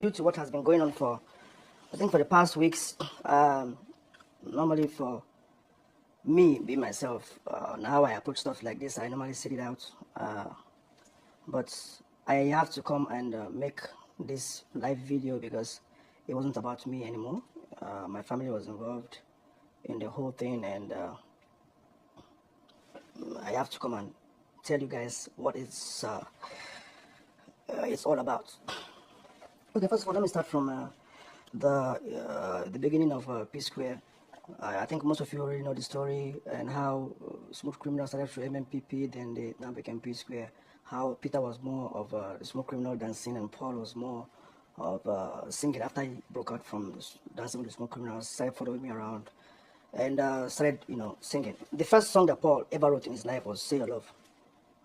due to what has been going on for, I think for the past weeks, normally for me, be myself, on how I approach stuff like this, I normally sit it out. But I have to come and make this live video because it wasn't about me anymore. My family was involved in the whole thing, and I have to come and tell you guys what it's all about. Okay, first of all, let me start from the beginning of P Square. I think most of you already know the story and how Smooth Criminal started through MMPP, then they now became P Square. How Peter was more of a Smooth Criminal dancing, and Paul was more of singing after he broke out from dancing with the Smooth Criminals. Started following me around and started, singing. The first song that Paul ever wrote in his life was "Say Your Love."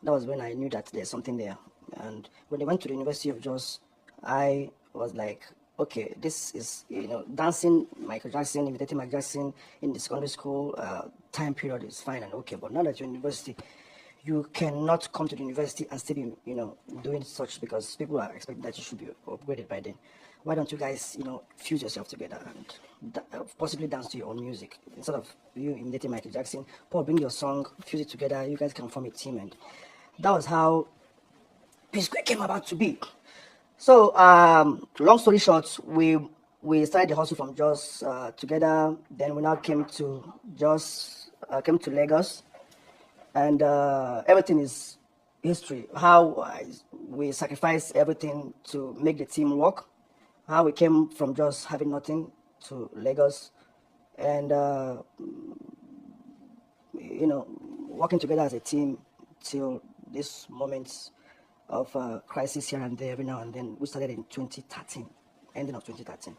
That was when I knew that there's something there. And when they went to the University of Jos, I was like, okay, this is, dancing Michael Jackson, imitating Michael Jackson in the secondary school time period is fine and okay. But now that you're in university, you cannot come to the university and still be, doing such, because people are expecting that you should be upgraded by then. Why don't you guys, fuse yourself together and possibly dance to your own music instead of you imitating Michael Jackson? Paul, bring your song, fuse it together. You guys can form a team, and that was how P Square came about to be. So, long story short, we started the hustle from Jos together. Then we now came to came to Lagos, and everything is history. How we sacrificed everything to make the team work. How we came from just having nothing to Lagos, and working together as a team till this moment of crisis here and there every now and then. We started in 2013, ending of 2013.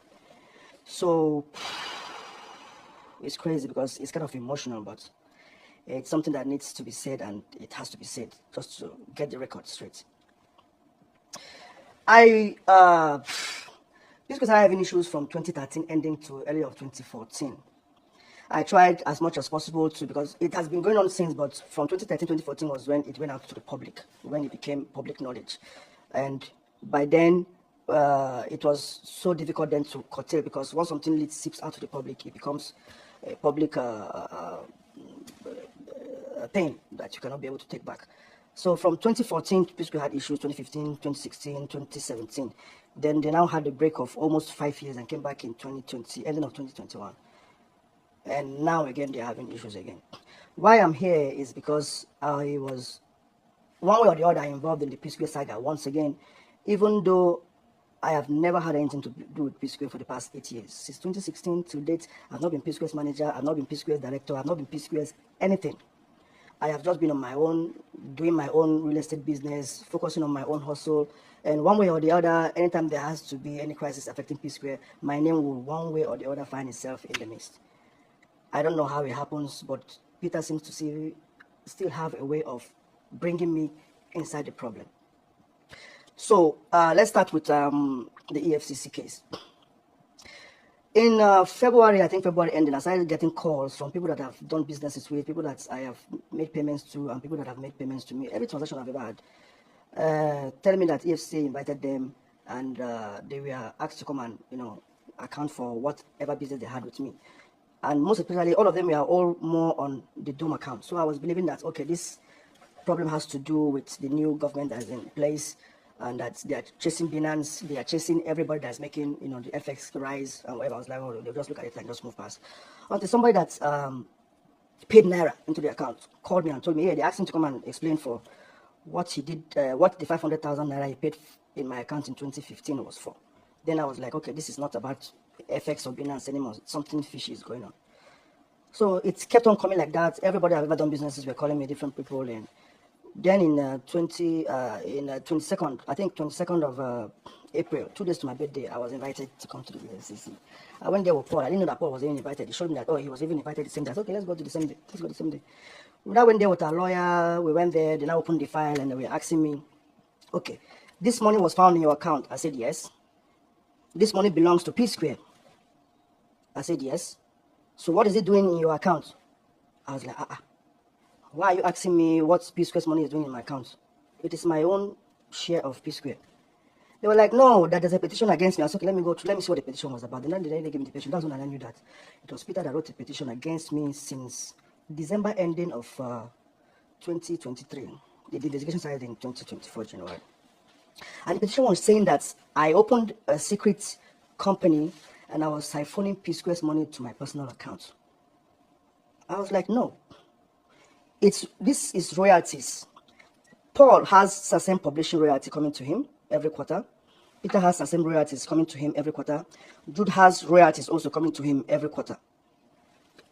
So it's crazy because it's kind of emotional, but it's something that needs to be said, and it has to be said just to get the record straight. This because I having issues from 2013 ending to early of 2014. I tried as much as possible to, because it has been going on since, but from 2013, 2014 was when it went out to the public, when it became public knowledge. And by then, it was so difficult then to curtail, because once something seeps out to the public, it becomes a public thing that you cannot be able to take back. So from 2014, Pisco had issues, 2015, 2016, 2017. Then they now had a break of almost 5 years and came back in 2020, ending of 2021. And now again they're having issues again. Why I'm here is because I was one way or the other involved in the P Square saga once again, even though I have never had anything to do with P Square for the past 8 years. Since 2016 to date, I've not been P Square's manager, I've not been P Square's director, I've not been P Square's anything. I have just been on my own, doing my own real estate business, focusing on my own hustle. And one way or the other, anytime there has to be any crisis affecting P Square, my name will one way or the other find itself in the midst. I don't know how it happens, but Peter seems to still have a way of bringing me inside the problem. So let's start with the EFCC case. In February, I think February ending, I started getting calls from people that I've done businesses with, people that I have made payments to, and people that have made payments to me. Every transaction I've ever had, telling me that EFCC invited them, and they were asked to come and account for whatever business they had with me. And most especially, all of them were all more on the Dome account. So I was believing that, okay, this problem has to do with the new government that is in place, and that they are chasing Binance, they are chasing everybody that's making, the FX rise and whatever. I was like, oh, they'll just look at it and just move past. Until somebody that's paid Naira into the account called me and told me, yeah, they asked him to come and explain for what he did, what the 500,000 Naira he paid in my account in 2015 was for. Then I was like, okay, this is not about FX or Binance anymore. Something fishy is going on. So it kept on coming like that. Everybody I've ever done businesses were calling me, different people. And then in 22nd, I think 22nd of April, 2 days to my birthday, I was invited to come to the EFCC. I went there with Paul. I didn't know that Paul was even invited. He showed me that, he was even invited the same day. I said, okay, let's go to the same day. Let's go the same day. We now went there with our lawyer. We went there. They now opened the file, and they were asking me, okay, this money was found in your account. I said, yes. This money belongs to P Square. I said, yes. So what is it doing in your account? I was like, why are you asking me what P Square's money is doing in my account? It is my own share of P Square. They were like, no, that there's a petition against me. I said, okay, let me go to, let me see what the petition was about. Then they gave me the petition. That's when I knew that it was Peter that wrote a petition against me since December ending of 2023. The investigation started in 2024 January. And the petition was saying that I opened a secret company and I was siphoning P-Square's money to my personal account. I was like, no. This is royalties. Paul has SASEM publishing royalty coming to him every quarter. Peter has SASEM royalties coming to him every quarter. Jude has royalties also coming to him every quarter.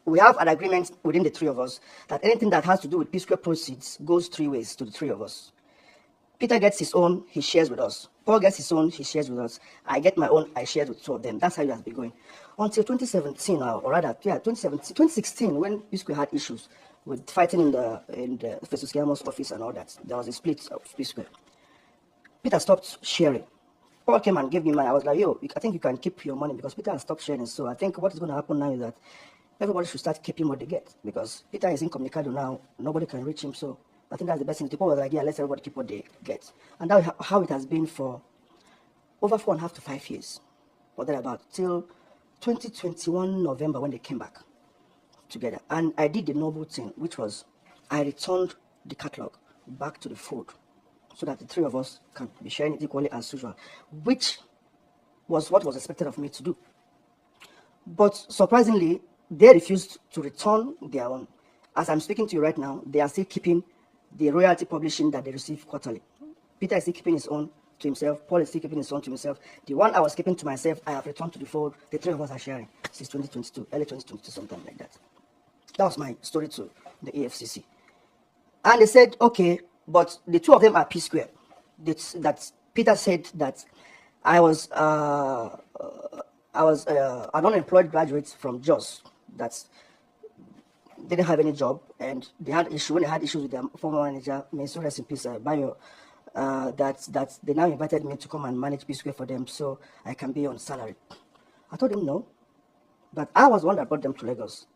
We have an agreement within the three of us that anything that has to do with P-Square proceeds goes three ways to the three of us. Peter gets his own, he shares with us. Paul gets his own, he shares with us. I get my own, I share with two of them. That's how it has been going. Until 2017, or rather, 2016, when P-Square had issues with fighting in the Festus Keyam's office and all that. There was a split of P-Square. Peter stopped sharing. Paul came and gave me money. I was like, yo, I think you can keep your money because Peter has stopped sharing. So I think what is going to happen now is that everybody should start keeping what they get because Peter is incommunicado now. Nobody can reach him. So I think that's the best thing. People were like, yeah, let's everybody keep what they get. And that's how it has been for over 4.5 to 5 years. Or thereabout, till 2021 November when they came back together. And I did the noble thing, which was I returned the catalog back to the fold so that the three of us can be sharing it equally as usual, which was what was expected of me to do. But surprisingly, they refused to return their own. As I'm speaking to you right now, they are still keeping the royalty publishing that they receive quarterly. Peter is still keeping his own to himself. Paul is still keeping his own to himself. The one I was keeping to myself, I have returned to the fold. The three of us are sharing since 2022, early 2022, something like that. That was my story to the AFCC. And they said, okay, but the two of them are P-Square. That Peter said that I was an unemployed graduate from JOS that didn't have any job, and they had issue when they had issues with their former manager, Mr. Rest in Peace, Bayo, that they now invited me to come and manage P-Square for them so I can be on salary. I told them no, but I was the one that brought them to Lagos.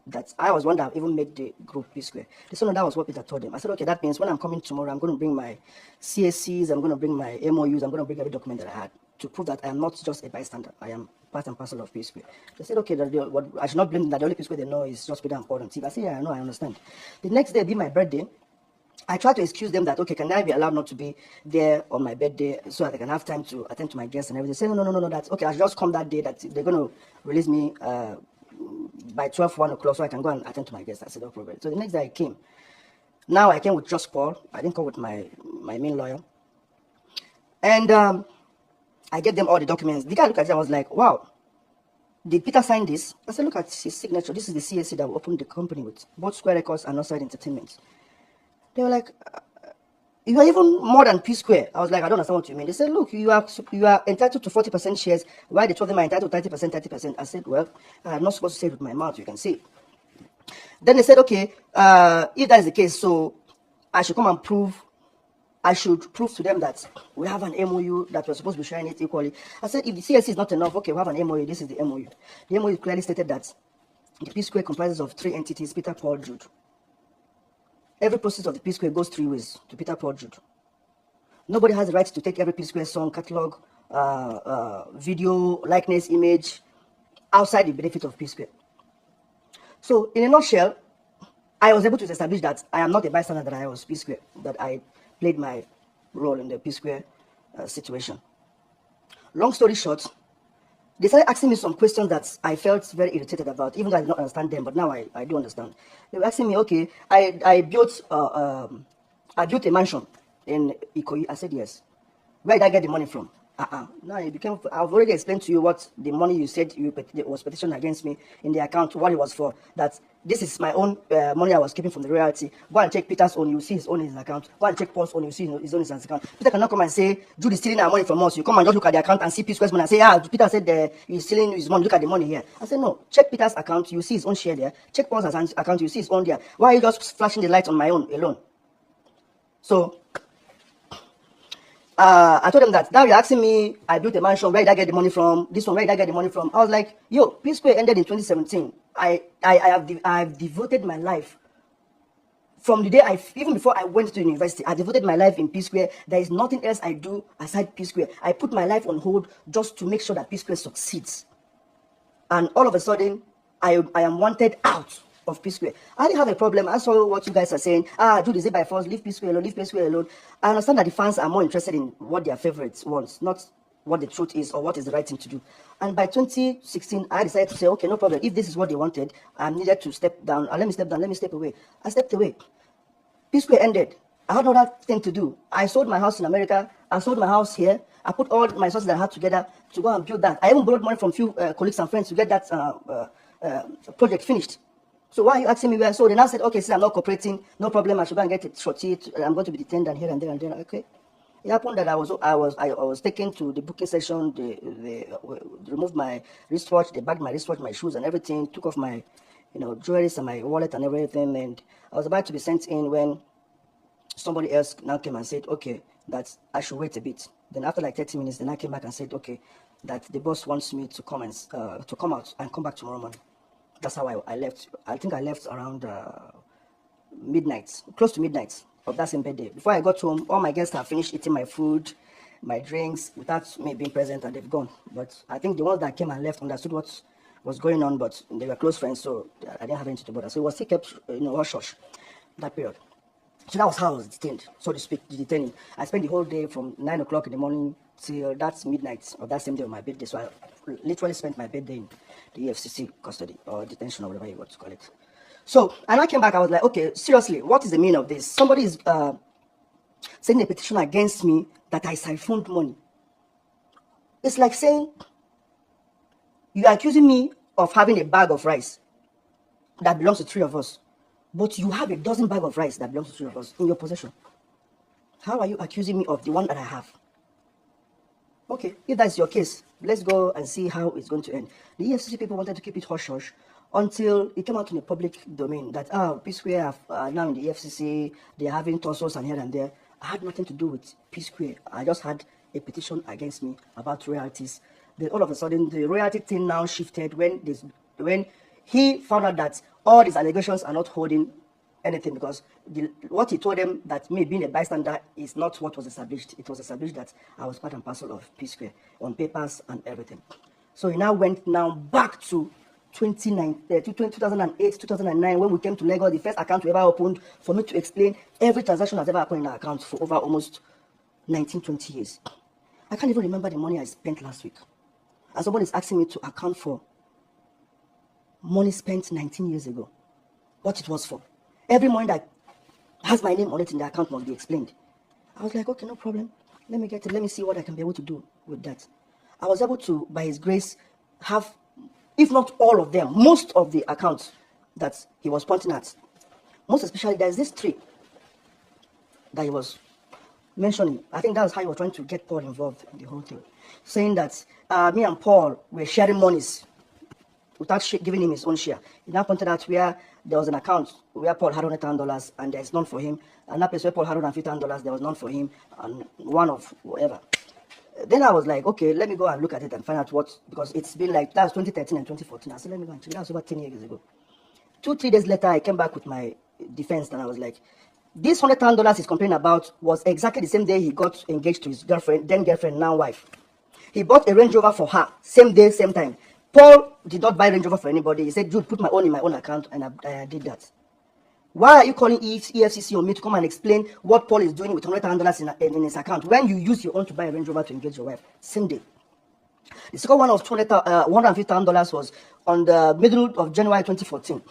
That I was one that even made the group P-Square. So that was what Peter told them. I said, okay, that means when I'm coming tomorrow, I'm going to bring my CSCs, I'm going to bring my MOUs, I'm going to bring every document that I had to prove that I am not just a bystander. I am part and parcel of P-Square. They said, okay, I should not blame them, that the only P-Square they know is just Peter and Paul and Steve. I said, yeah, I know, I understand. The next day, being my birthday, I tried to excuse them that, okay, can I be allowed not to be there on my birthday so that I can have time to attend to my guests and everything? They said, no, that's okay, I'll just come that day that they're going to release me by 12, 1 o'clock so I can go and attend to my guests. I said, no problem. So the next day I came. Now I came with just Paul. I didn't come with my main lawyer. And I gave them all the documents. The guy looked at it and was like, wow, did Peter sign this? I said, look at his signature. This is the CSC that we opened the company with, both Square Records and Outside Entertainment. They were like, you are even more than P-Square. I was like, I don't understand what you mean. They said, look, you are entitled to 40% shares, while the two of them are entitled to 30%. I said, well, I'm not supposed to say it with my mouth, you can see. Then they said, okay, if that is the case, so I should prove to them that we have an MOU, that we're supposed to be sharing it equally. I said, if the CSC is not enough, okay, we have an MOU, this is the MOU. The MOU clearly stated that the P-Square comprises of 3 entities, Peter, Paul, Jude. Every process of the P-Square goes 3 ways to Peter, Paul, Jude. Nobody has the right to take every P-Square song, catalog, video, likeness, image, outside the benefit of P-Square. So, in a nutshell, I was able to establish that I am not a bystander, that I was P-Square, that I played my role in the P-Square situation. Long story short, they started asking me some questions that I felt very irritated about, even though I did not understand them, but now I do understand. They were asking me, okay, I built a mansion in Okoye. I said, yes. Where did I get the money from? Now it became, I've already explained to you what the money you said was petitioned against me in the account, what it was for, that this is my own money I was keeping from the royalty. Go and check Peter's own, you see his own in his account. Go and check Paul's own, you see his own in his account. Peter cannot come and say, Jude is stealing our money from us. You come and just look at the account and see P-Square's money and say, Peter said he's stealing his money, look at the money here. I said, no, check Peter's account, you see his own share there. Check Paul's account, you see his own there. Why are you just flashing the light on my own alone? So, I told them that now you're asking me, I built a mansion, where did I get the money from? This one, where did I get the money from? I was like, yo, P-Square ended in 2017. I've devoted my life From the day even before I went to university, I devoted my life in P Square. There is nothing else I do aside P Square. I put my life on hold just to make sure that P Square succeeds. And all of a sudden, I am wanted out of P Square. I didn't have a problem. I saw what you guys are saying. Jude, is it by force? Leave P Square alone, leave P Square alone. I understand that the fans are more interested in what their favorites want, not what the truth is or what is the right thing to do. And by 2016, I decided to say, okay, no problem. If this is what they wanted, I needed to step down. Let me step down. Let me step away. I stepped away. P Square ended. I had another thing to do. I sold my house in America. I sold my house here. I put all my sources that I had together to go and build that. I even borrowed money from few colleagues and friends to get that project finished. So why are you asking me where? So they now said, okay, since I'm not cooperating, no problem. I should go and get it shorty. I'm going to be detained and here and there and there. Okay. It happened that I was taken to the booking session. They removed my wristwatch. They bagged my wristwatch, my shoes, and everything. Took off my, jewelry and my wallet and everything. And I was about to be sent in when somebody else now came and said, okay, that I should wait a bit. Then after like 30 minutes, then I came back and said, okay, that the boss wants me to come out and come back tomorrow morning. That's how I left. I think I left around midnight, close to midnight of that same birthday. Before I got home, all my guests have finished eating my food, my drinks, without me being present, and they've gone. But I think the ones that came and left understood what was going on, but they were close friends, so I didn't have anything to bother. So it was still kept, hush-hush, that period. So that was how I was detained, so to speak, detaining. I spent the whole day from 9 o'clock in the morning till that's midnight of that same day of my birthday. So I literally spent my birthday in the EFCC custody or detention or whatever you want to call it. So, and I came back, I was like, okay, seriously, what is the meaning of this? Somebody is sending a petition against me that I siphoned money. It's like saying, you are accusing me of having a bag of rice that belongs to 3 of us, but you have a dozen bags of rice that belongs to 3 of us in your possession. How are you accusing me of the one that I have? Okay, if that's your case, let's go and see how it's going to end. The EFCC people wanted to keep it hush-hush until it came out in the public domain that, P Square are now in the EFCC, they're having tussles and here and there. I had nothing to do with P Square. I just had a petition against me about royalties. Then all of a sudden, the royalty thing now shifted when he found out that all these allegations are not holding anything, because what he told them, that me being a bystander, is not what was established. It was established that I was part and parcel of P Square on papers and everything. So he now went back to 2008, 2009, when we came to Lagos. The first account we ever opened for me to explain every transaction that's ever happened in our account for over almost 19, 20 years. I can't even remember the money I spent last week. And somebody is asking me to account for money spent 19 years ago, what it was for. Every money that has my name on it in the account must be explained. I was like, okay, no problem. Let me get it. Let me see what I can be able to do with that. I was able to, by his grace, have, if not all of them, most of the accounts that he was pointing at. Most especially, there's this tree that he was mentioning. I think that was how he was trying to get Paul involved in the whole thing. Saying that me and Paul were sharing monies without giving him his own share. He now pointed out where there was an account where Paul had $100,000 and there's none for him. And that place where Paul had $150,000, there was none for him, and one of whatever. Then I was like, okay, let me go and look at it and find out what, because it's been like, that's 2013 and 2014. I said, let me go and check. That was over 10 years ago. 2-3 days later, I came back with my defense, and I was like, this $100,000 he's complaining about was exactly the same day he got engaged to his girlfriend, then girlfriend, now wife. He bought a Range Rover for her, same day, same time. Paul did not buy Range Rover for anybody. He said, Jude, put my own in my own account, and I did that. Why are you calling EFCC on me to come and explain what Paul is doing with $100,000 in his account when you use your own to buy a Range Rover to engage your wife? Same day. The second one of $150,000 was on the middle of January 2014.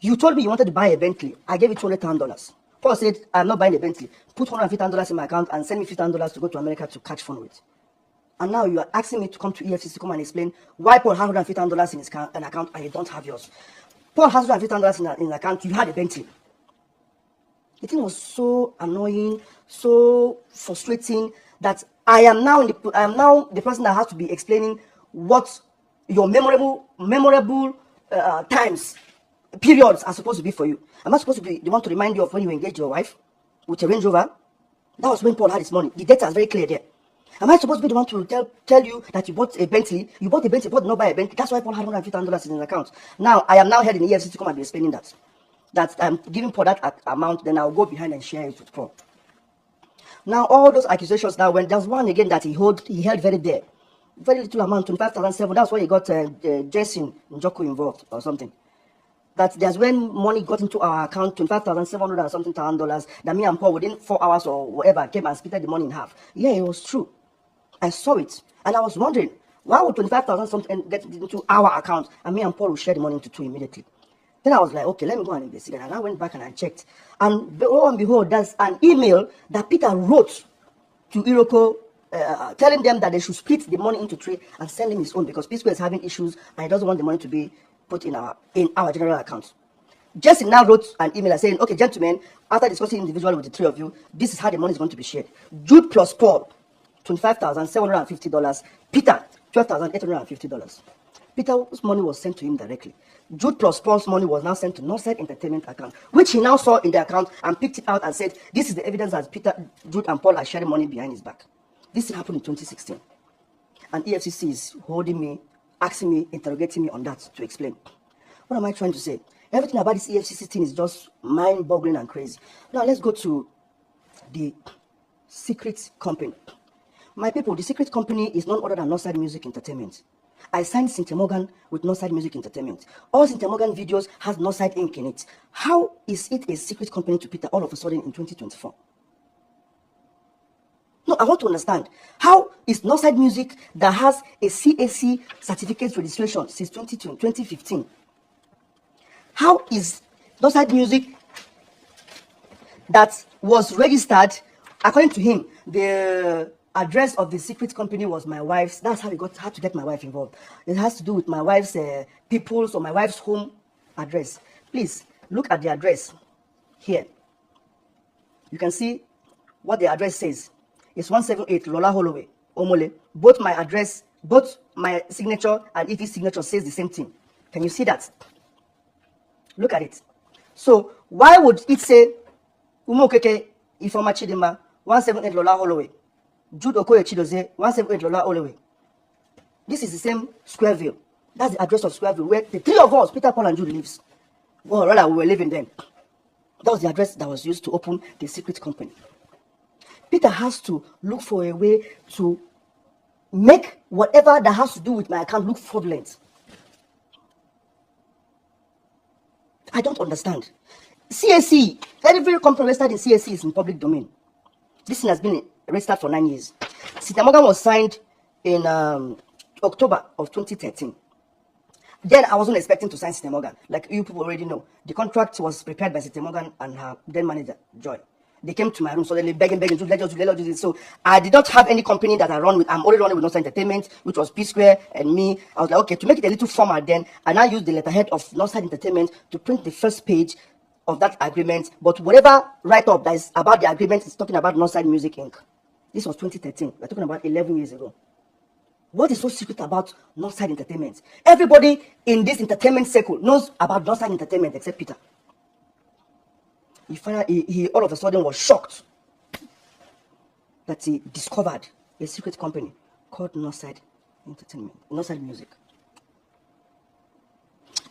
You told me you wanted to buy a Bentley. I gave you $200,000. Paul said, I'm not buying a Bentley. Put $150,000 in my account and send me $50,000 to go to America to catch fun with. And now you are asking me to come to EFCC to come and explain why Paul has $150,000 in his account and you don't have yours. Paul has $150,000 in an account, you had a Bentley. The thing was so annoying, so frustrating, that I am now the person that has to be explaining what your memorable times, periods are supposed to be for you. Am I supposed to be the one to remind you of when you engaged your wife with a Range Rover? That was when Paul had his money. The data is very clear there. Am I supposed to be the one to tell you that you bought a Bentley? You bought a Bentley, but not buy a Bentley. That's why Paul had $150,000 in his account. Now, I am now heading the EFCC to come and be explaining that. that I'm giving Paul that amount, then I'll go behind and share it with Paul. Now, all those accusations now, when there's one again that he held very dear, very little amount, 25,007. That's why he got Jason Njoku involved or something. That there's when money got into our account, 25,700 and something $1,000, that me and Paul within 4 hours or whatever came and split the money in half. Yeah, it was true. I saw it, and I was wondering, why would 25,000 something get into our account, and me and Paul will share the money into two immediately? Then I was like, okay, let me go and investigate. And I went back and I checked. And lo and behold, there's an email that Peter wrote to Iroko, telling them that they should split the money into three and send him his own, because P-Square is having issues and he doesn't want the money to be put in our general account. Jesse now wrote an email saying, okay, gentlemen, after discussing individually with the three of you, this is how the money is going to be shared. Jude plus Paul, $25,750. Peter, $12,850. Peter's money was sent to him directly. Jude plus Paul's money was now sent to Northside Entertainment account, which he now saw in the account and picked it out and said, this is the evidence that Peter, Jude, and Paul are sharing money behind his back. This happened in 2016. And EFCC is holding me, asking me, interrogating me on that to explain. What am I trying to say? Everything about this EFCC thing is just mind-boggling and crazy. Now let's go to the secret company. My people, the secret company is none other than Northside Music Entertainment. I signed Cynthia Morgan with Northside Music Entertainment. All Cynthia Morgan videos has Northside Inc. in it. How is it a secret company to Peter all of a sudden in 2024? No, I want to understand. How is Northside Music that has a CAC certificate registration since 2015? How is Northside Music that was registered, according to him, the address of the secret company was my wife's. That's how had to get my wife involved. It has to do with my wife's people's or my wife's home address. Please look at the address here. You can see what the address says. It's 178 Lola Holloway, Omole. Both my address, both my signature and Ife's signature says the same thing. Can you see that? Look at it. So why would it say Umokeke Ifeoma Chidinma 178 Lola Holloway? Jude Okoye Chidozie, 178 Lola Holloway. This is the same Squareville. That's the address of Squareville, where the three of us, Peter, Paul, and Jude, lives. Well, rather, we were living then. That was the address that was used to open the secret company. Peter has to look for a way to make whatever that has to do with my account look fraudulent. I don't understand. CAC, every company registered in CAC is in public domain. This thing has been registered for 9 years. Cynthia Morgan was signed in October of 2013. Then I wasn't expecting to sign Cynthia Morgan. Like you people already know, the contract was prepared by Cynthia Morgan and her then manager, Joy. They came to my room suddenly begging, let us do this. So I did not have any company that I run with. I'm only running with Northside Entertainment, which was P-Square and me. I was like, okay, to make it a little formal then, and I used the letterhead of Northside Entertainment to print the first page of that agreement. But whatever write-up that is about the agreement is talking about Northside Music Inc. This was 2013. We're talking about 11 years ago. What is so secret about Northside Entertainment? Everybody in this entertainment circle knows about Northside Entertainment except Peter. He all of a sudden was shocked that he discovered a secret company called Northside Entertainment, Northside Music.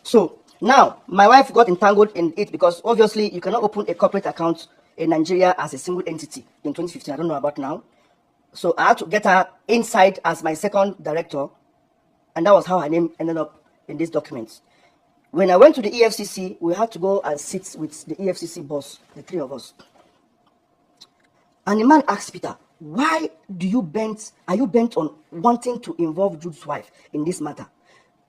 So now my wife got entangled in it because obviously you cannot open a corporate account in Nigeria as a single entity in 2015. I don't know about now. So I had to get her inside as my second director, and that was how her name ended up in these documents. When I went to the EFCC, we had to go and sit with the EFCC boss, the three of us. And the man asked Peter, why are you bent on wanting to involve Jude's wife in this matter?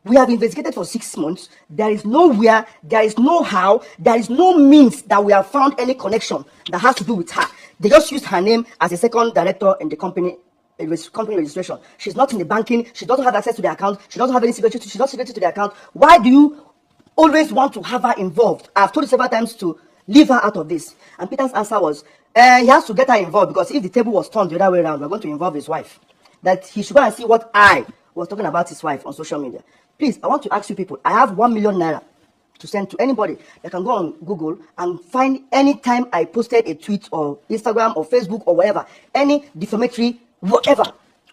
We have investigated for 6 months. There is nowhere, there is no how, there is no means that we have found any connection that has to do with her. They just used her name as a second director in the company registration. She's not in the banking. She doesn't have access to the account. She doesn't have any security. She's not security to the account. Why do you always want to have her involved? I've told you several times to leave her out of this. And Peter's answer was, he has to get her involved because if the table was turned the other way around, we're going to involve his wife. That he should go and see what I was talking about his wife on social media. Please, I want to ask you people, I have 1 million naira to send to anybody that can go on Google and find any time I posted a tweet or Instagram or Facebook or whatever, any defamatory whatever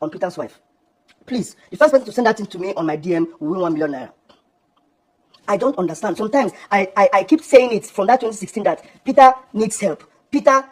on Peter's wife. Please, the first person to send that in to me on my DM will win 1 million naira. I don't understand. Sometimes I keep saying it from that 2016 that Peter needs help. Peter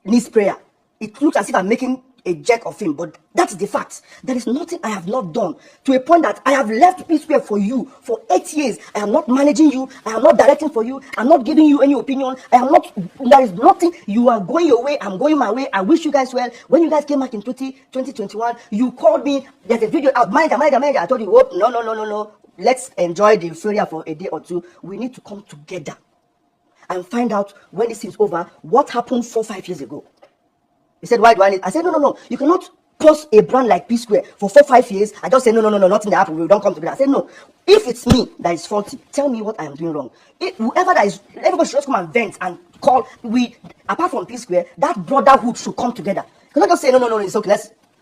needs prayer. It looks as if I'm making a jerk of him, but that's the fact. There is nothing I have not done to a point that I have left P Square for you for 8 years. I am not managing you. I am not directing for you. I'm not giving you any opinion. There is nothing. You are going your way. I'm going my way. I wish you guys well. When you guys came back in 2021, you called me. There's a video out. Manager. I told you, oh, no. Let's enjoy the euphoria for a day or two. We need to come together and find out when this is over, what happened 4-5 years ago. He said, why do I need? I said, no. You cannot pause a brand like P Square for 4-5 years. I just say, no, nothing that happened. We don't come together. I said, no. If it's me that is faulty, tell me what I am doing wrong. Whoever that is, everybody should just come and vent and call. Apart from P Square, that brotherhood should come together. You cannot just say, no, it's okay.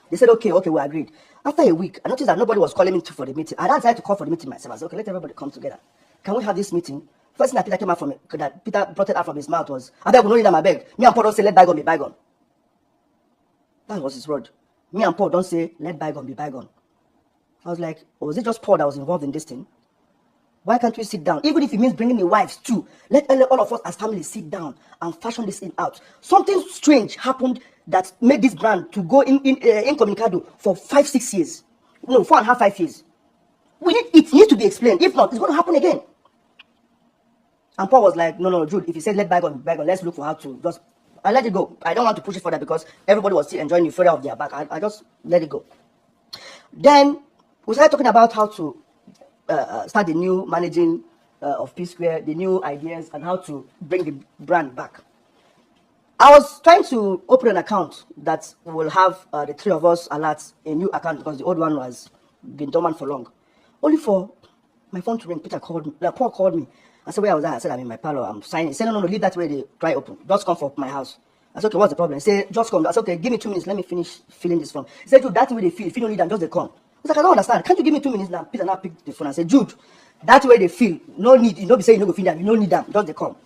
They said, okay, we agreed. After a week, I noticed that nobody was calling me for the meeting. I decided to call for the meeting myself. I said, okay, let everybody come together. Can we have this meeting? First thing that Peter came out from it, that Peter brought it out from his mouth was, I beg, we don't need them, I beg. Me and Paul don't say, let bygone be bygone. That was his word. Me and Paul don't say, let bygone be bygone. I was like, was it just Paul that was involved in this thing? Why can't we sit down? Even if it means bringing the wives too, let all of us as families sit down and fashion this thing out. Something strange happened that made this brand to go incommunicado for 5-6 years. No, 4.5, 5 years. It needs to be explained. If not, it's going to happen again. And Paul was like, no, Jude, if he said let bygone be bygone, let's look for how to just... I let it go. I don't want to push it further because everybody was still enjoying the euphoria of their back. I just let it go. Then we started talking about how to start the new managing of P Square, the new ideas, and how to bring the brand back. I was trying to open an account that will have the three of us alert a new account because the old one was been dormant for long. Only for my phone to ring. Paul called me. I said, where was I? I said, I'm in my parlor. I'm signing. He said, no, leave that way. They try open. Just come for my house. I said, okay, what's the problem? He said, just come. I said, okay, give me 2 minutes. Let me finish filling this form. He said, Jude, that way they feel. If you don't need them, just they come. I was like, I don't understand. Can't you give me 2 minutes now? Peter now picked the phone and said, Jude, that way they feel. No need. You don't be saying you don't go feel them. You don't need them. Just they come.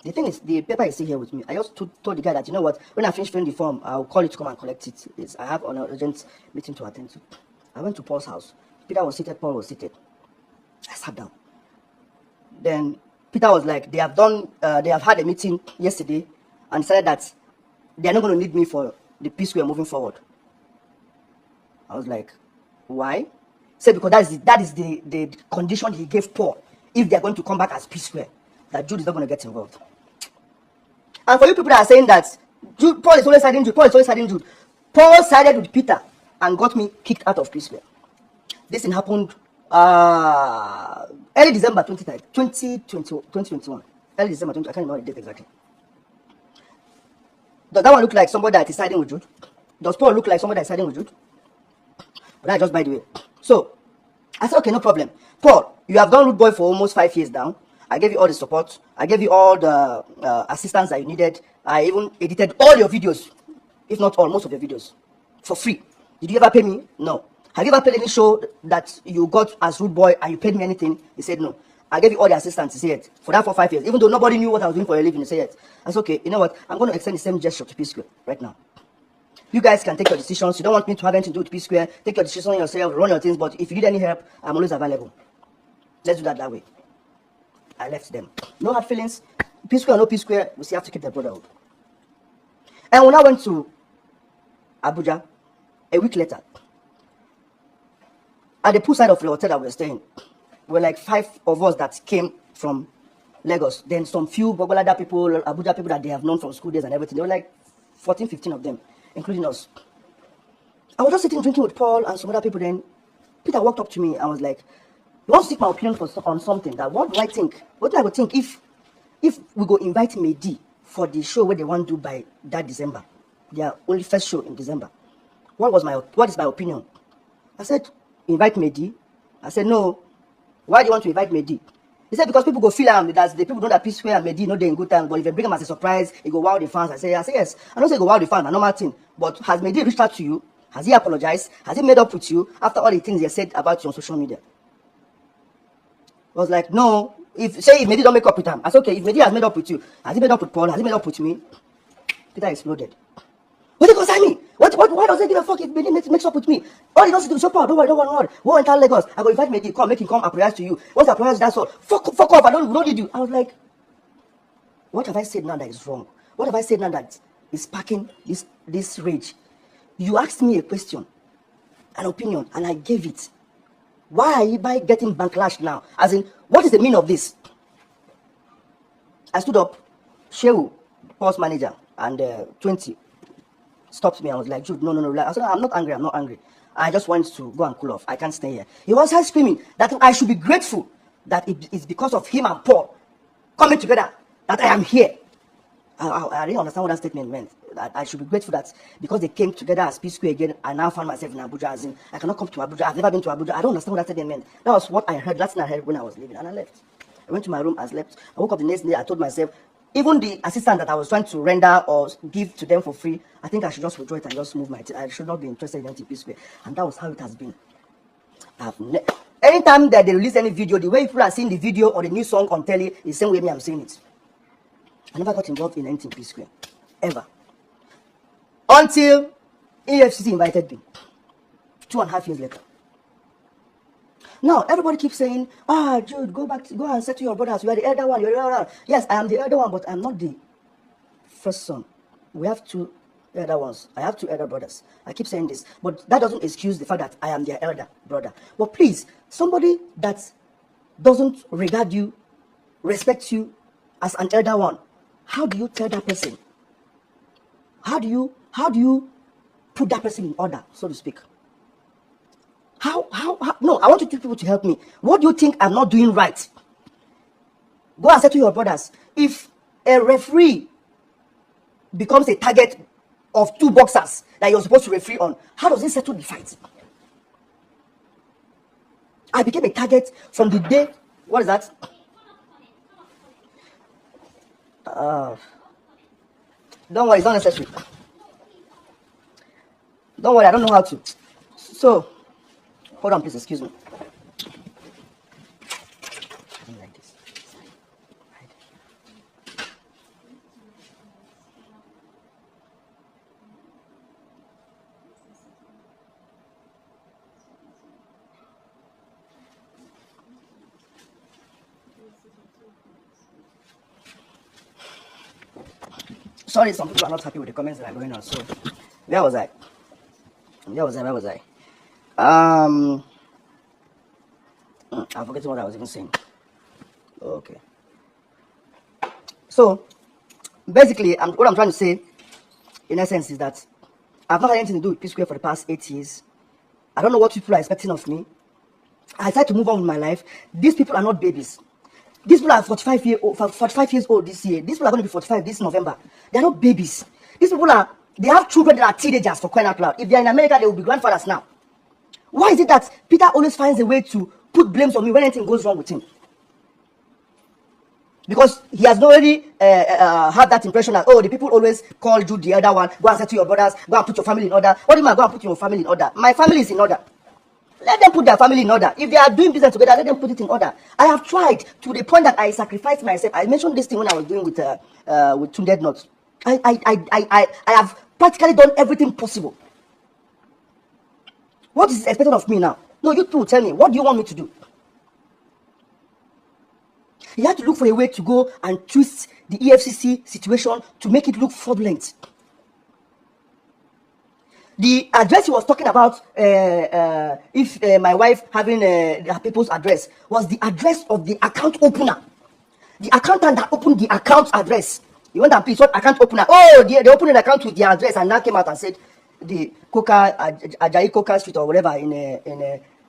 The thing is, the paper is still here with me. I just told the guy that, you know what, when I finish filling the form, I'll call you to come and collect it. I have an urgent meeting to attend to. I went to Paul's house. Peter was seated. Paul was seated. I sat down. Then Peter was like, they have had a meeting yesterday and decided that they are not going to need me for the P Square moving forward. I was like, why? He said, because that is the condition he gave Paul if they are going to come back as P Square, that Jude is not going to get involved. And for you people that are saying that Paul is always siding Jude, Paul sided with Peter and got me kicked out of P Square. This thing happened early December 2021. Early December 20, I can't remember the date exactly. Does that one look like somebody that is siding with Jude? Does Paul look like somebody that is siding with Jude? But that's just by the way. So, I said, okay, no problem. Paul, you have done Root Boy for almost 5 years now. I gave you all the support. I gave you all the assistance that you needed. I even edited all your videos, if not all, most of your videos, for free. Did you ever pay me? No. Have you ever played any show that you got as Root Boy and you paid me anything? He said no. I gave you all the assistance. He said for that for 5 years, even though nobody knew what I was doing for a living. He said yes. I said okay. You know what? I'm going to extend the same gesture to P Square right now. You guys can take your decisions. You don't want me to have anything to do with P Square. Take your decision yourself. Run your things. But if you need any help, I'm always available. Let's do that way. I left them. No hard feelings. P Square or no P Square, we still have to keep the brotherhood. And when I went to Abuja, a week later, at the poolside of the hotel that we were staying, were like 5 of us that came from Lagos. Then some few Bogolada people, Abuja people that they have known from school days and everything. There were like 14, 15 of them, including us. I was just sitting drinking with Paul and some other people. Then Peter walked up to me and was like, you want to seek my opinion on something? That what do I think? What do I think if we go invite Mehdi for the show where they want to do by that December, their only first show in December? What is my opinion? I said, invite Mehdi. I said, no. Why do you want to invite Mehdi? He said, because people go feel that the people know that P Square and Mehdi know they're in good time, but if they bring them as a surprise, it go wow the fans. I say yes. I don't say go wow the fans, a normal thing. But has Mehdi reached out to you? Has he apologized? Has he made up with you after all the things he said about you on social media? I was like, no. If Mehdi don't make up with him, I said, okay, if Mehdi has he made up with you? Has he made up with Paul? Has he made up with me? Peter exploded. What did you concern me? Why does it give a fuck if Benin makes up with me? All he does is to show power. Don't worry, don't worry. Go enter Lagos. I go invite Mehdi, make him come apologize to you. Once I apologize, that's all. Fuck off. I don't need you. I was like, what have I said now that is wrong? What have I said now that is sparking this rage? You asked me a question, an opinion, and I gave it. Why are you getting backlash now? As in, what is the meaning of this? I stood up, Shehu, post manager, and 20 stopped me. I was like, Jude, no. I said, I'm not angry. I just want to go and cool off. I can't stay here. He was screaming that I should be grateful that it's because of him and Paul coming together that I am here. I didn't understand what that statement meant. That I should be grateful that because they came together as Peace Square again, I now found myself in Abuja. As in, I cannot come to Abuja. I've never been to Abuja. I don't understand what that statement meant. That was what I heard. Last thing I heard when I was leaving, and I left. I went to my room. I slept. I woke up the next day. I told myself, even the assistant that I was trying to render or give to them for free, I think I should just withdraw it and just move my. I should not be interested in Peace Square, and that was how it has been. Anytime that they release any video, the way people are seeing the video or the new song on telly is the same way me I'm seeing it. I never got involved in anything Peace Square, ever. Until EFCC invited me, 2.5 years later. Now, everybody keeps saying, Jude, go and settle your brothers. You are the elder one, you're the elder one. Yes, I am the elder one, but I'm not the first son. We have 2 elder ones. I have 2 elder brothers. I keep saying this, but that doesn't excuse the fact that I am their elder brother. But please, somebody that doesn't regard you, respect you as an elder one, how do you tell that person? How do you put that person in order, so to speak? How? No, I want you people to help me. What do you think I'm not doing right? Go and say to your brothers, if a referee becomes a target of 2 boxers that you're supposed to referee on, how does it settle the fight? I became a target from the day, what is that? Don't worry, it's not necessary. Don't worry, I don't know how to. So, hold on, please, excuse me. Like this. Sorry, some people are not happy with the comments that are going on. So, where was I? I'm forgetting what I was even saying. Okay. So, basically, what I'm trying to say, in essence, is that I've not had anything to do with Peace Square for the past 8 years. I don't know what people are expecting of me. I decided to move on with my life. These people are not babies. These people are 45 years old this year. These people are going to be 45 this November. They are not babies. These people they have children that are teenagers, for crying out loud. If they are in America, they will be grandfathers now. Why is it that Peter always finds a way to put blames on me when anything goes wrong with him? Because he has already had that impression that, the people always call Jude the elder one. Go and say to your brothers, go and put your family in order. What do you mean, go and put your family in order? My family is in order. Let them put their family in order. If they are doing business together, let them put it in order. I have tried to the point that I sacrificed myself. I mentioned this thing when I was doing with Tundead Nuts. I have practically done everything possible. What is expected of me now? No, you two tell me. What do you want me to do? You have to look for a way to go and twist the EFCC situation to make it look fraudulent. The address he was talking about, if my wife having her people's address, was the address of the account opener. The accountant that opened the account address. You went and please, what account opener? Oh, they opened an account with the address and now came out and said the Ajayi Coca Street or whatever in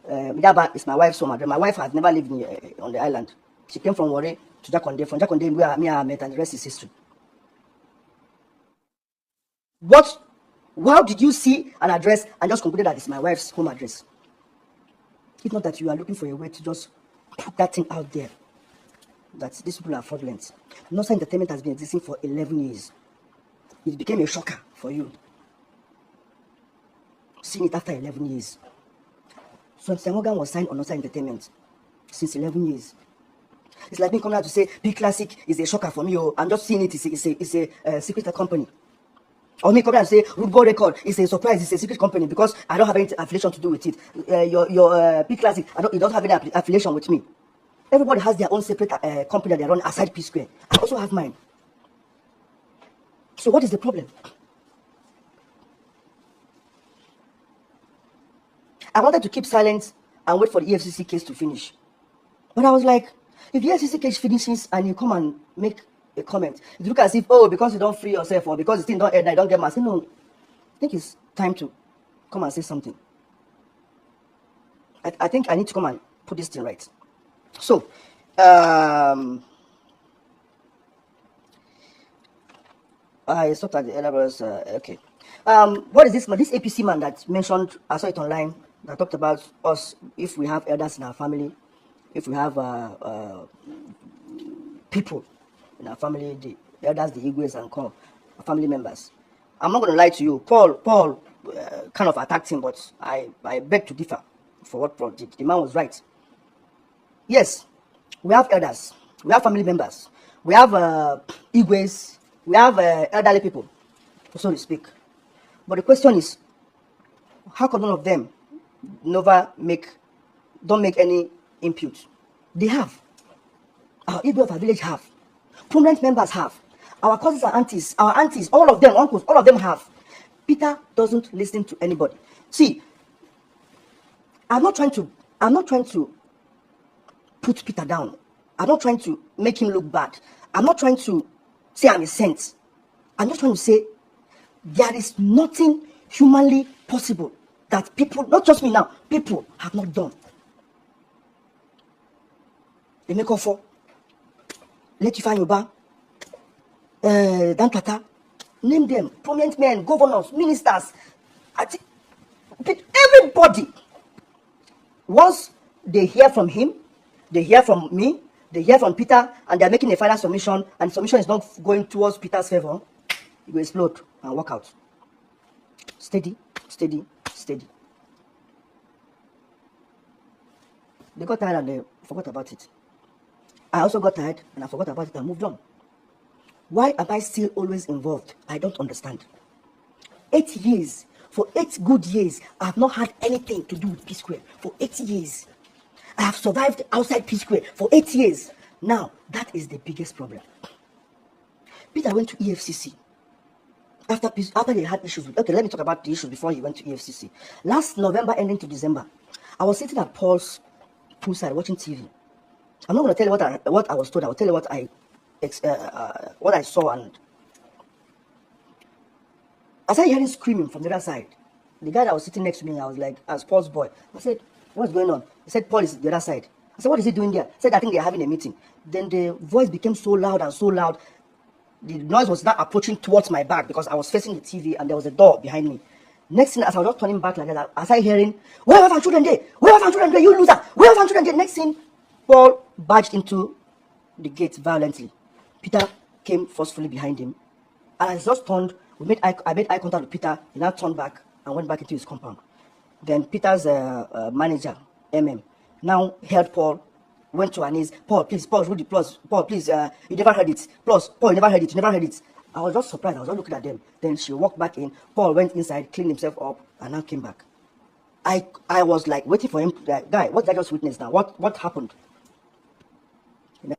Midaba is my wife's home address. My wife has never lived on the island. She came from Warri to Jakonde. From Jakonde, where me and I met, and the rest is history. How did you see an address and just concluded that it's my wife's home address? It's not that you are looking for a way to just put that thing out there. That these people are fraudulent. Nosa Entertainment has been existing for 11 years. It became a shocker for you. Seeing it after 11 years. So Morgan was signed on Nosa Entertainment since 11 years. It's like me coming out to say Big Classic is a shocker for me. I'm just seeing it. It's a secret company. Or me come and say, Root Gold Record is a surprise, it's a secret company because I don't have any affiliation to do with it. Your P Classic, it doesn't have any affiliation with me. Everybody has their own separate company that they run aside P Square. I also have mine. So what is the problem? I wanted to keep silent and wait for the EFCC case to finish. But I was like, if the EFCC case finishes and you come and make a comment, it look as if, oh, because you don't free yourself or because the thing don't end, I don't get my say. No, I think it's time to come and say something. I think I need to come and put this thing right. So, I stopped at the other verse. Okay. What is this man? This APC man that mentioned, I saw it online, that talked about us, if we have elders in our family, if we have people in our family, the elders, the Igwes and call family members. I'm not going to lie to you. Paul kind of attacked him, but I beg to differ for what Paul did. The man was right. Yes, we have elders, we have family members, we have Igwes, we have elderly people, so to speak. But the question is, how come none of them don't make any input? They have. Our Igwe of our village have. Prominent members have. Our cousins and aunties, our aunties, all of them, uncles, all of them have. Peter doesn't listen to anybody. See, I'm not trying to put Peter down. I'm not trying to make him look bad. I'm not trying to say I'm a saint. I'm just trying to say there is nothing humanly possible that people, not just me now, people have not done. They make up for. Let you find your bar. Dan Tata. Name them. Prominent men, governors, ministers. Everybody. Once they hear from him, they hear from me, they hear from Peter, and they're making a final submission, and submission is not going towards Peter's favor, it will explode and walk out. Steady, steady, steady. They got tired and they forgot about it. I also got tired and I forgot about it and moved on. Why am I still always involved? I don't understand. 8 years, for 8 good years, I have not had anything to do with P Square. For 8 years. I have survived outside P Square for 8 years. Now, that is the biggest problem. Peter went to EFCC. After they had issues with, okay, let me talk about the issues before he went to EFCC. Last November ending to December, I was sitting at Paul's poolside watching TV. I'm not going to tell you what I was told. I will tell you what I saw, and I started hearing screaming from the other side. The guy that was sitting next to me, I was like, as Paul's boy, I said, what's going on? He said, Paul is the other side. I said, what is he doing there? He said, I think they're having a meeting. Then the voice became so loud and so loud. The noise was now approaching towards my back because I was facing the TV and there was a door behind me. Next thing, as I was just turning back like that, I started hearing, where have our children there? Where have our children there? You loser! Where have our children there? Next thing, Paul barged into the gate violently. Peter came forcefully behind him. And I just turned, I made eye contact with Peter. He now turned back and went back into his compound. Then Peter's manager, now held Paul, went to her knees. Paul, please, Paul, Rudy, plus, Paul, please, you never heard it. Plus, Paul, you never heard it, you never heard it. I was just surprised. I was just looking at them. Then she walked back in. Paul went inside, cleaned himself up, and now came back. I was like waiting for him. Guy, what did I just witness now? What happened? What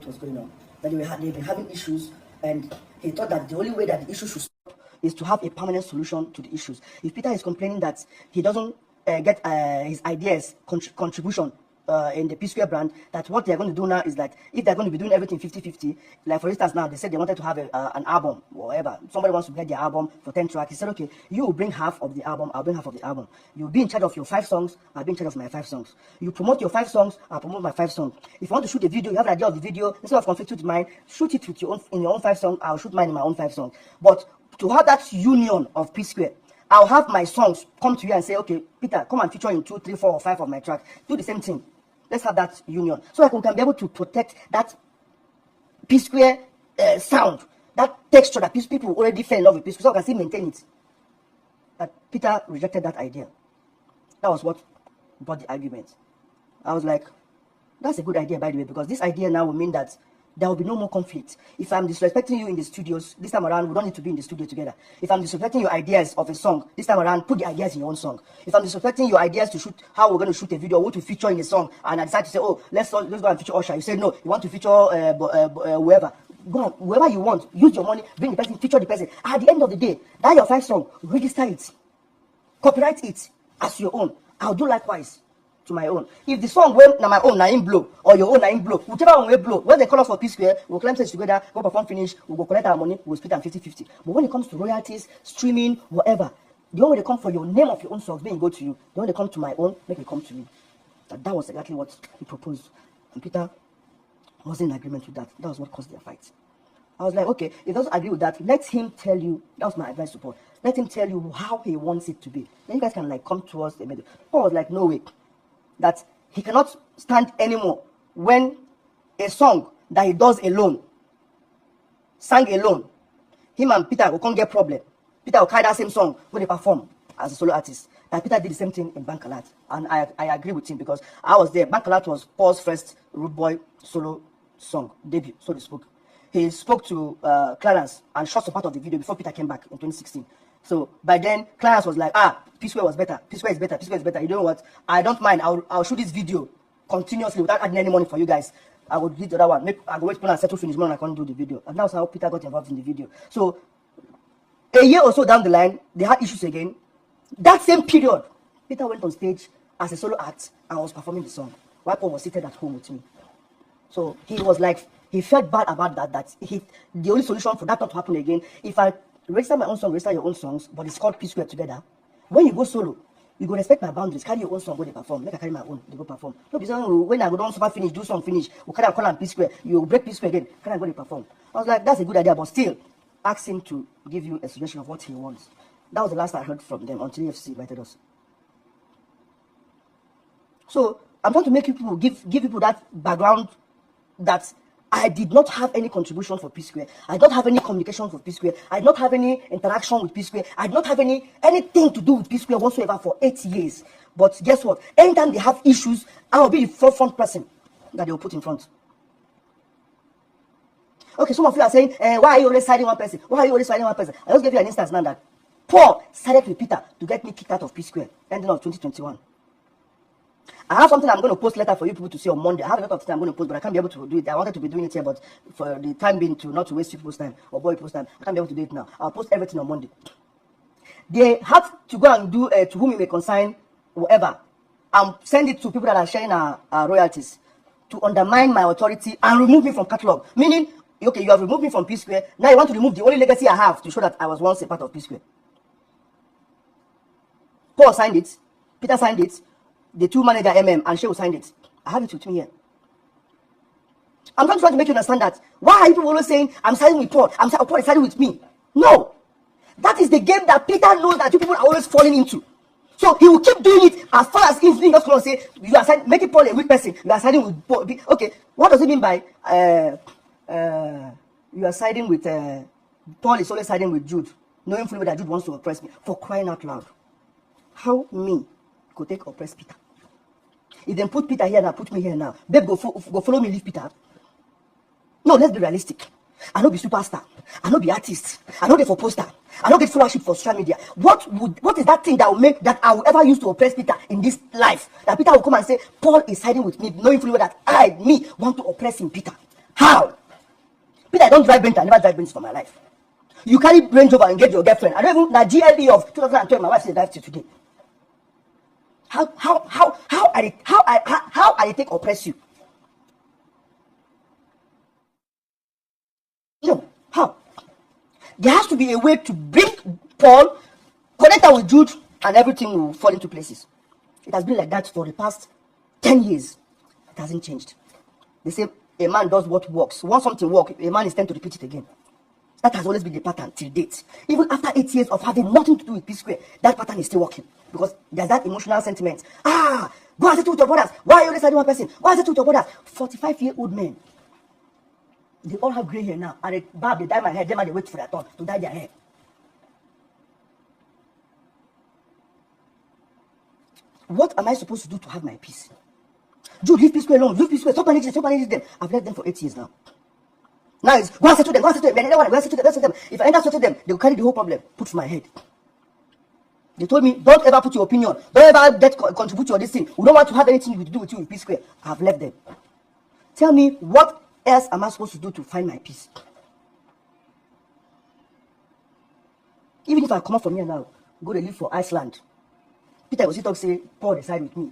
was going on? That they've been having issues, and he thought that the only way that the issue should stop is to have a permanent solution to the issues. If Peter is complaining that he doesn't get his ideas contribution in the P Square brand, that what they're going to do now is that if they're going to be doing everything 50-50, like for instance now they said they wanted to have an album or whatever, somebody wants to get their album for 10 tracks, he said, okay, you will bring half of the album, I'll bring half of the album. You'll be in charge of your 5 songs, I'll be in charge of my 5 songs. You promote your 5 songs, I'll promote my 5 songs. If you want to shoot a video, you have an idea of the video, instead of conflict with mine, shoot it with in your own 5 songs, I'll shoot mine in my own 5 songs. But to have that union of P Square, I'll have my songs come to you and say, okay, Peter, come and feature in 2, 3, 4, or 5 of my tracks. Do the same thing. Let's have that union, so that we can be able to protect that P Square sound, that texture that people already fell in love with P Square, so I can still maintain it. But Peter rejected that idea. That was what brought the argument. I was like, that's a good idea, by the way, because this idea now will mean that there will be no more conflict. If I'm disrespecting you in the studios, this time around, we don't need to be in the studio together. If I'm disrespecting your ideas of a song, this time around, put the ideas in your own song. If I'm disrespecting your ideas to shoot, how we're going to shoot a video, what to feature in a song, and I decide to say, oh, let's go and feature Usher. You say, no, you want to feature whoever. Go on, whoever you want, use your money, bring the person, feature the person. At the end of the day, that your 5 song, register it, copyright it as your own. I'll do likewise to my own. If the song when na my own na in blow or your own na in blow, whichever one will blow, when they call us for P Square, we'll climb stage together, go perform finish, we'll go collect our money, we'll split them 50-50. But when it comes to royalties, streaming, whatever, the only way they come for your name of your own songs, then go to you. The only they come to my own, make it come to me. That was exactly what he proposed. And Peter wasn't in agreement with that. That was what caused their fight. I was like, okay, if he doesn't agree with that, let him tell you. That was my advice to Paul. Let him tell you how he wants it to be. Then you guys can like come towards the middle. Paul was like, no way. That he cannot stand anymore when a song that he does alone, sang alone, him and Peter will can't get problem. Peter will carry that same song when they perform as a solo artist. And Peter did the same thing in Bankalat. And I agree with him because I was there. Bankalat was Paul's first Rude Boy solo song, debut, so to speak. He spoke to Clarence and shot some part of the video before Peter came back in 2016. So by then, Clarence was like, P Square was better. P Square is better. P Square is better. You know what? I don't mind. I'll shoot this video continuously without adding any money for you guys. I would do the other one. I go wait for and settle finish more and I can't do the video. And that's how Peter got involved in the video. So a year or so down the line, they had issues again. That same period, Peter went on stage as a solo act and was performing the song while Paul was seated at home with me. So he was like, he felt bad about that. The only solution for that not to happen again, if I register my own song, register your own songs, but it's called P Square together. When you go solo, you go respect my boundaries. Carry your own song, go they perform. Make I carry my own, they go perform. No, because when I go down super finish, do song finish, we carry and call and P Square. You break P Square again, carry and go they perform. I was like, that's a good idea, but still, ask him to give you a suggestion of what he wants. That was the last I heard from them until EFC invited us. So I'm trying to make people give people that background that I did not have any contribution for P Square. I did not have any communication for P Square. I did not have any interaction with P Square. I did not have anything to do with P Square whatsoever for 8 years. But guess what? Anytime they have issues, I will be the forefront person that they will put in front. Okay, some of you are saying, why are you always siding one person? Why are you always siding one person? I just give you an instance now that Paul sided with Peter to get me kicked out of P Square, ending of 2021. I have something I'm going to post later for you people to see on Monday. I have a lot of things I'm going to post, but I can't be able to do it. I wanted to be doing it here, but for the time being, not to waste people's time or boy people's time, I can't be able to do it now. I'll post everything on Monday. They had to go and do to whom it may concern, whatever, and send it to people that are sharing our royalties to undermine my authority and remove me from catalog. Meaning, okay, you have removed me from P Square. Now you want to remove the only legacy I have to show that I was once a part of P Square. Paul signed it. Peter signed it. The two manager MM and Shehu signed it. I have it with me here. I'm trying to make you understand that. Why are people always saying I'm siding with Paul? Paul is siding with me. No. That is the game that Peter knows that you people are always falling into. So he will keep doing it as far as he's going to say you are siding, making Paul a weak person. You are siding with Paul. Okay, what does it mean by you are siding with Paul is always siding with Jude, knowing fully that Jude wants to oppress me? For crying out loud. How me could take oppress Peter? If they put Peter here now, put me here now. Babe, go follow me, leave Peter. No, let's be realistic. I don't be superstar. I don't be artist. I don't get for poster. I don't get followership for social media. What is that thing that will make that I will ever use to oppress Peter in this life? That Peter will come and say, Paul is siding with me, knowing fully well that me, want to oppress him, Peter. How? Peter, I don't drive Benz. I never drive Benz for my life. You carry Range Rover and get your girlfriend. I don't even, the GLE of 2012, my wife said drive till today. How I take oppress you? No, how? There has to be a way to bring Paul, connect her with Jude, and everything will fall into places. It has been like that for the past 10 years. It hasn't changed. They say a man does what works. Once something works, a man is tend to repeat it again. That has always been the pattern till date. Even after 8 years of having nothing to do with P Square, that pattern is still working. Because there's that emotional sentiment. Go and settle with your brothers. Why are you always siding one person? Why settle with your brothers? 45-year-old men. They all have grey hair now. And they dye my hair. They wait for their turn to dye their hair. What am I supposed to do to have my peace? Jude, leave P Square alone. Leave P Square. Stop managing them. I've left them for 8 years now. Now it's go and settle them, go and settle them. Then go and settle them, go and settle them. If I enter settle them, they will carry the whole problem, put to my head. They told me, don't ever put your opinion, don't ever contribute to this thing. We don't want to have anything to do with you with P Square. I have left them. Tell me, what else am I supposed to do to find my peace? Even if I come out from here now, go to live for Iceland, Peter will still talk, say, Paul decide with me,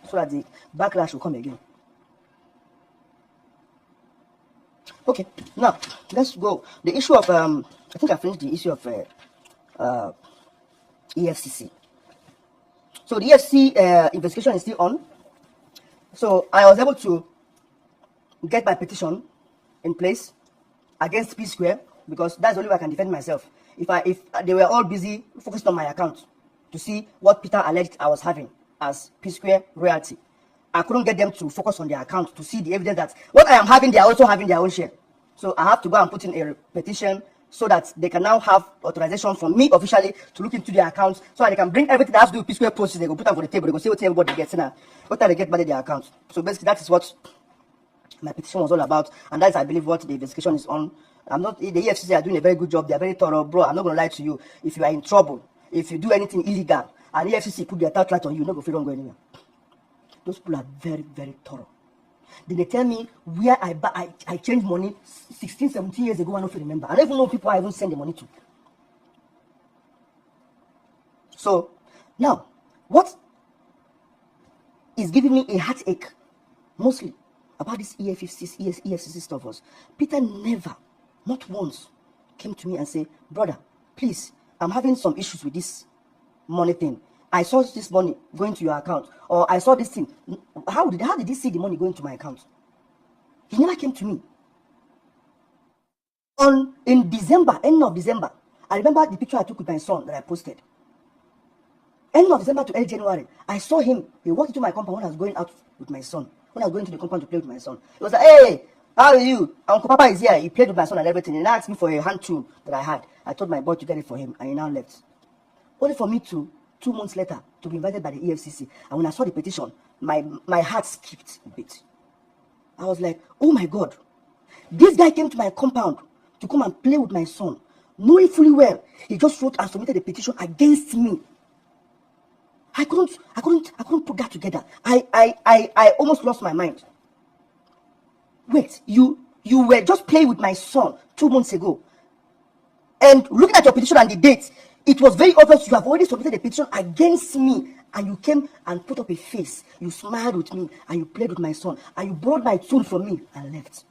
so that the backlash will come again. Okay, now let's go. The issue of I think I finished the issue of EFCC. So the EFCC investigation is still on. So I was able to get my petition in place against P Square, because that's the only way I can defend myself. If they were all busy focused on my account to see what Peter alleged I was having as P Square royalty, I couldn't get them to focus on their account to see the evidence that what I am having, they are also having their own share. So I have to go and put in a petition so that they can now have authorization from me officially to look into their accounts, so that they can bring everything that has to do with P Square posts. They go put them on the table. They go see what everybody gets now, what they get by their accounts. So basically, that is what my petition was all about, and that's, I believe, what the investigation is on. I'm not, the EFCC are doing a very good job. They are very thorough, bro. I'm not going to lie to you. If you are in trouble, if you do anything illegal, and the EFCC put their touchlight on you, no go feel, don't go anywhere. Those people are very, very thorough. Then they tell me where I changed money 16, 17 years ago. I don't remember. I don't even know people I even send the money to. So now, what is giving me a heartache mostly about this EFCC stuff was Peter never, not once, came to me and said, brother, please, I'm having some issues with this money thing. I saw this money going to your account, or I saw this thing. How did he see the money going to my account? He never came to me. In December, end of December, I remember the picture I took with my son that I posted. End of December to early January, I saw him. He walked into my compound when I was going out with my son. When I was going to the compound to play with my son, he was like, hey, how are you? Uncle Papa is here. He played with my son and everything. And he asked me for a hand tool that I had. I told my boy to get it for him, and he now left. Only for me to 2 months later to be invited by the EFCC. And when I saw the petition, my heart skipped a bit. I was like, oh my God, this guy came to my compound to come and play with my son, knowing fully well he just wrote and submitted a petition against me. I couldn't put that together. I almost lost my mind. Wait, you were just playing with my son 2 months ago, and looking at your petition and the date, it was very obvious you have already submitted a petition against me, and you came and put up a face. You smiled with me, and you played with my son, and you borrowed my tool from me and left.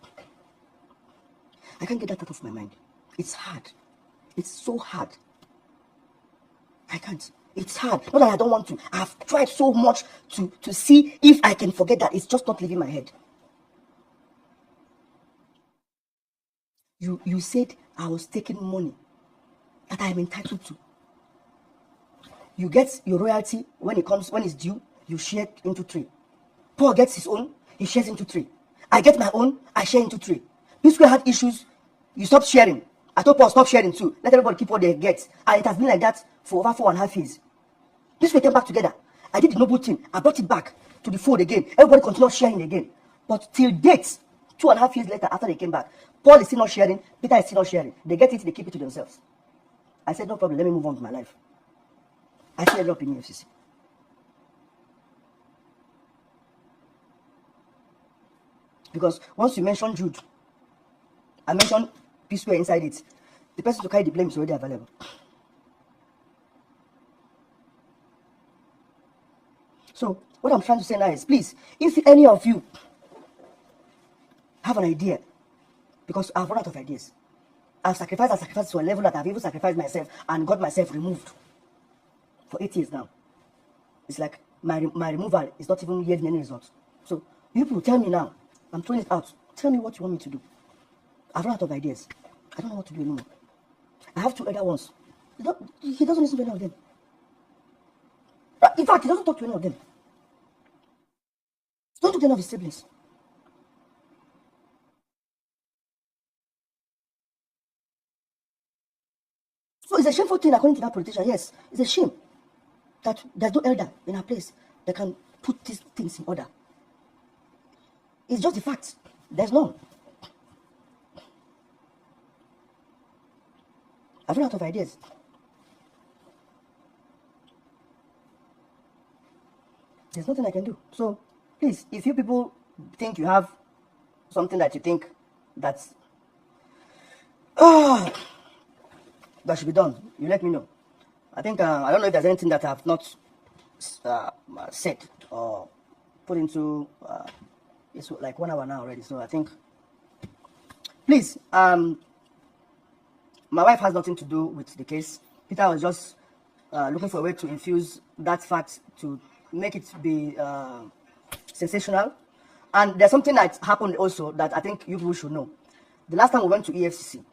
I can't get that out of my mind. It's hard. It's so hard. I can't. It's hard. Not that I don't want to. I've tried so much to see if I can forget that. It's just not leaving my head. You said I was taking money that I am entitled to. You get your royalty when it's due, you share it into 3. Paul gets his own, he shares into 3. I get my own, I share into 3. P Square had issues, you stopped sharing. I told Paul, stop sharing too. Let everybody keep what they get. And it has been like that for over 4.5 years. P Square came back together. I did the noble thing. I brought it back to the fold again. Everybody continued sharing again. But till date, 2.5 years later, after they came back, Paul is still not sharing, Peter is still not sharing. They get it, they keep it to themselves. I said, no problem, let me move on with my life. I still ended up in EFCC. Because once you mention Jude, I mentioned P Square inside it, the person to carry the blame is already available. So, what I'm trying to say now is, please, if any of you have an idea, because I've run out of ideas. I've sacrificed to a level that I've even sacrificed myself and got myself removed for 8 years now. It's like my removal is not even yielding any results. So you people tell me now, I'm throwing it out. Tell me what you want me to do. I've run out of ideas. I don't know what to do anymore. I have 2 elder ones. He doesn't listen to any of them. In fact, he doesn't talk to any of them. He doesn't talk to any of his siblings. So it's a shameful thing according to that politician. Yes, it's a shame that there's no elder in our place that can put these things in order. It's just the fact. There's none. I've run out of ideas. There's nothing I can do. So please, if you people think you have something that you think that's that should be done, you let me know. I think I don't know if there's anything that I've not said or put into. It's like 1 hour now already, so I think. Please, my wife has nothing to do with the case. Peter was just looking for a way to infuse that fact to make it be sensational. And there's something that happened also that I think you people should know. The last time we went to EFCC,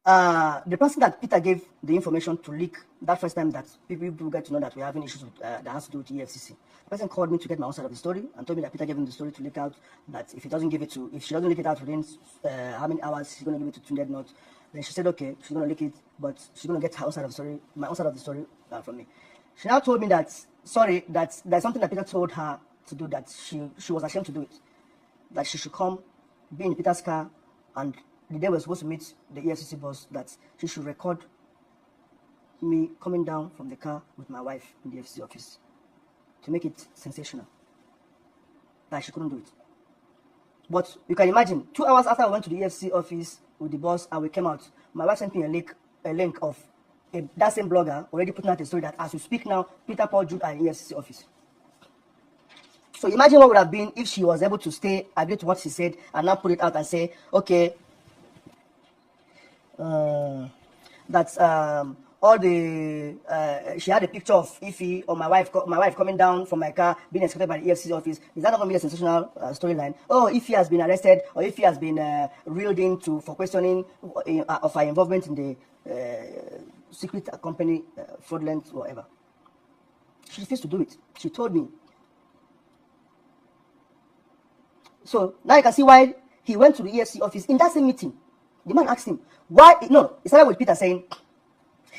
the person that Peter gave the information to leak that first time that people get to know that we're having issues with, that has to do with EFCC. The person called me to get my own side of the story and told me that Peter gave him the story to leak out, that if she doesn't leak it out within how many hours, she's going to give it to Tunde Not. Then she said, okay, she's going to leak it, but she's going to get her own side of the story, my own side of the story from me. She now told me that, sorry, that there's something that Peter told her to do that she was ashamed to do it. That she should come, be in Peter's car, and the day we're supposed to meet the EFCC boss, that she should record me coming down from the car with my wife in the EFCC office to make it sensational. That she couldn't do it. But you can imagine, 2 hours after I went to the EFCC office with the boss and we came out, my wife sent me a link of that same blogger already putting out a story that as we speak now, Peter, Paul, Jude are in EFCC office. So imagine what would have been if she was able to agree to what she said and now put it out and say, okay, that's all the she had a picture of Ify or my wife coming down from my car being escorted by the EFCC office. Is that not going to be a sensational storyline? Oh, Ify has been arrested, or Ify has been reeled in for questioning of her involvement in the secret company fraudulent whatever. She refused to do it. She told me. So now you can see why he went to the EFCC office in that same meeting. The man asked him why. No, it started with Peter saying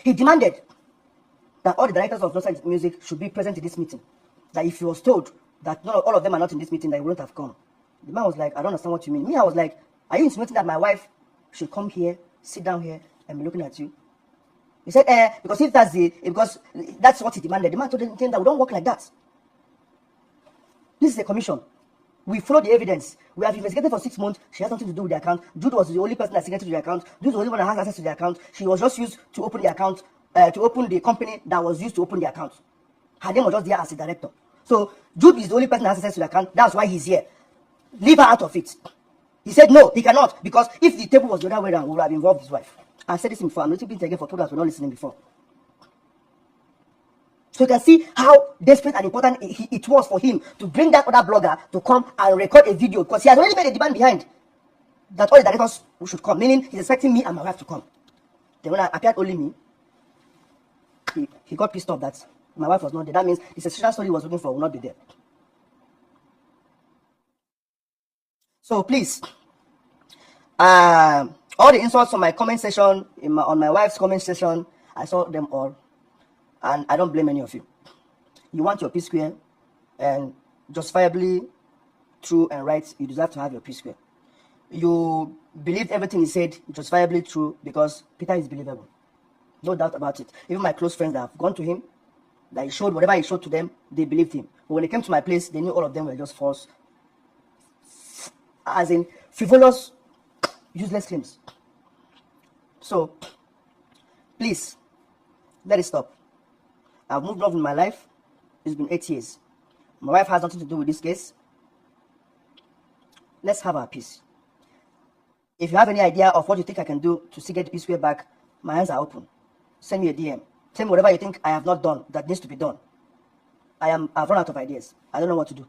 he demanded that all the directors of Northside Music should be present in this meeting. That if he was told that all of them are not in this meeting, that he wouldn't have come. The man was like, I don't understand what you mean. Me, I was like, are you insinuating that my wife should come here, sit down here, and be looking at you? He said, because that's what he demanded. The man told him that we don't work like that. This is a commission. We follow the evidence. We have investigated for 6 months. She has nothing to do with the account. Jude was the only person that signed to the account. Jude was the only one that has access to the account. She was just used to open the account, to open the company that was used to open the account. Her name was just there as a director. So Jude is the only person that has access to the account. That's why he's here. Leave her out of it. He said no, he cannot, because if the table was the other way around, we would have involved his wife. I said this before. I'm not repeating again for people that were not listening before. So you can see how desperate and important it was for him to bring that other blogger to come and record a video, because he has already made a demand behind that all the directors should come, meaning he's expecting me and my wife to come. Then when I appeared only me, he got pissed off that my wife was not there. That means the sensational story he was looking for will not be there. So please, all the insults on my comment section, on my wife's comment section, I saw them all. And I don't blame any of you. You want your P square, and justifiably true and right, you deserve to have your P square. You believed everything he said, justifiably true, because Peter is believable. No doubt about it. Even my close friends that have gone to him, that he showed whatever he showed to them, they believed him. But when they came to my place, they knew all of them were just false, as in frivolous, useless claims. So, please, let it stop. I've moved on in my life. It's been 8 years. My wife has nothing to do with this case. Let's have our peace. If you have any idea of what you think I can do to see get the P square back, my hands are open. Send me a DM. Tell me whatever you think I have not done that needs to be done. I've run out of ideas. I don't know what to do.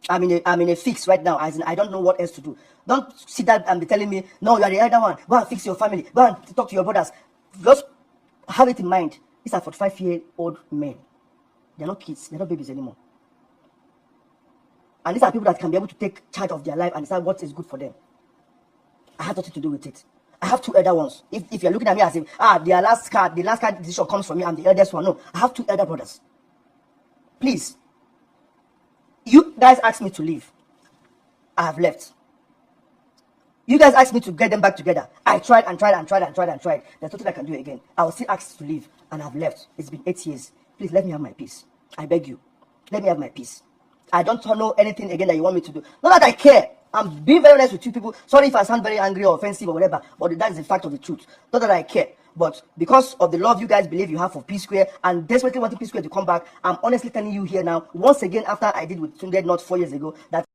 I'm in a fix right now, as in I don't know what else to do. Don't sit down and be telling me, no, you are the other one. Go and fix your family. Go and talk to your brothers. Just have it in mind. These are 45-year-old men. They're not kids. They're not babies anymore. And these are people that can be able to take charge of their life and decide what is good for them. I have nothing to do with it. I have 2 elder ones. If you're looking at me as if, the last card decision comes from me, I'm the eldest one. No, I have 2 elder brothers. Please. You guys asked me to leave. I have left. You guys asked me to get them back together. I tried and tried and tried and tried and tried. There's nothing I can do again. I was still asked to leave, and I've left. It's been 8 years. Please let me have my peace. I beg you. Let me have my peace. I don't know anything again that you want me to do. Not that I care. I'm being very honest with you people. Sorry if I sound very angry or offensive or whatever, but that is the fact of the truth. Not that I care. But because of the love you guys believe you have for P Square and desperately wanting P Square to come back, I'm honestly telling you here now, once again, after I did with Tunde not 4 years ago, that